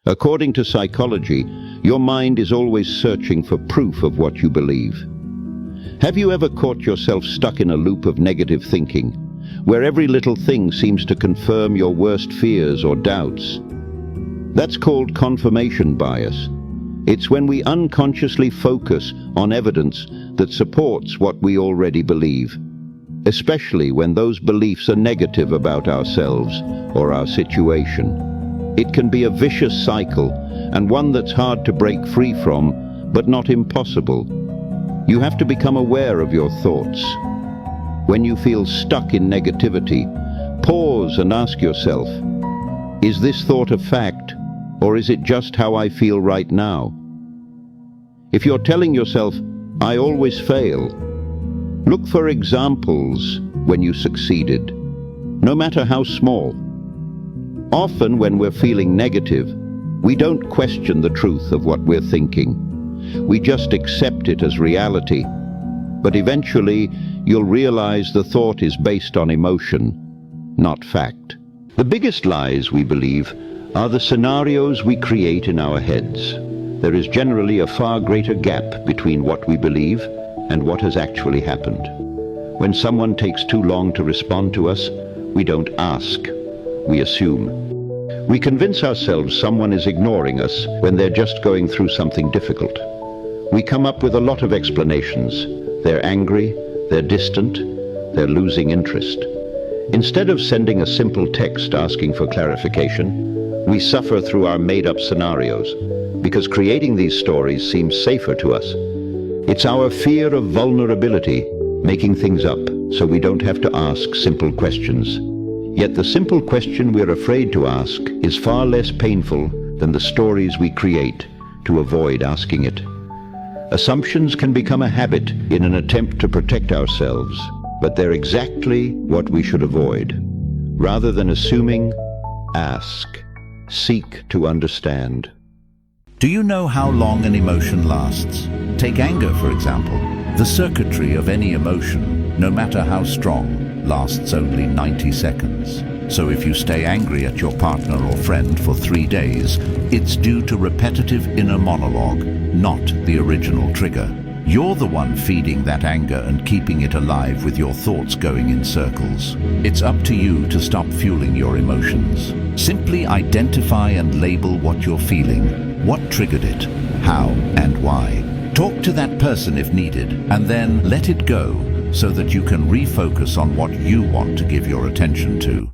According to psychology, your mind is always searching for proof of what you believe. Have you ever caught yourself stuck in a loop of negative thinking, where every little thing seems to confirm your worst fears or doubts? That's called confirmation bias. It's when we unconsciously focus on evidence that supports what we already believe, especially when those beliefs are negative about ourselves or our situation. It can be a vicious cycle, and one that's hard to break free from, but not impossible. You have to become aware of your thoughts. When you feel stuck in negativity, pause and ask yourself, is this thought a fact, or is it just how I feel right now? If you're telling yourself, I always fail, look for examples when you succeeded, no matter how small. Often when we're feeling negative, we don't question the truth of what we're thinking. We just accept it as reality. But eventually, you'll realize the thought is based on emotion, not fact. The biggest lies, we believe, are the scenarios we create in our heads. There is generally a far greater gap between what we believe and what has actually happened. When someone takes too long to respond to us, we don't ask, we assume. We convince ourselves someone is ignoring us when they're just going through something difficult. We come up with a lot of explanations. They're angry, they're distant, they're losing interest. Instead of sending a simple text asking for clarification, we suffer through our made-up scenarios, because creating these stories seems safer to us. It's our fear of vulnerability making things up so we don't have to ask simple questions. Yet the simple question we're afraid to ask is far less painful than the stories we create to avoid asking it. Assumptions can become a habit in an attempt to protect ourselves, but they're exactly what we should avoid. Rather than assuming, ask. Seek to understand. Do you know how long an emotion lasts? Take anger, for example. The circuitry of any emotion, no matter how strong, lasts only 90 seconds. So if you stay angry at your partner or friend for 3 days, it's due to repetitive inner monologue, not the original trigger. You're the one feeding that anger and keeping it alive with your thoughts going in circles. It's up to you to stop fueling your emotions. Simply identify and label what you're feeling, what triggered it, how and why. Talk to that person if needed, and then let it go so that you can refocus on what you want to give your attention to.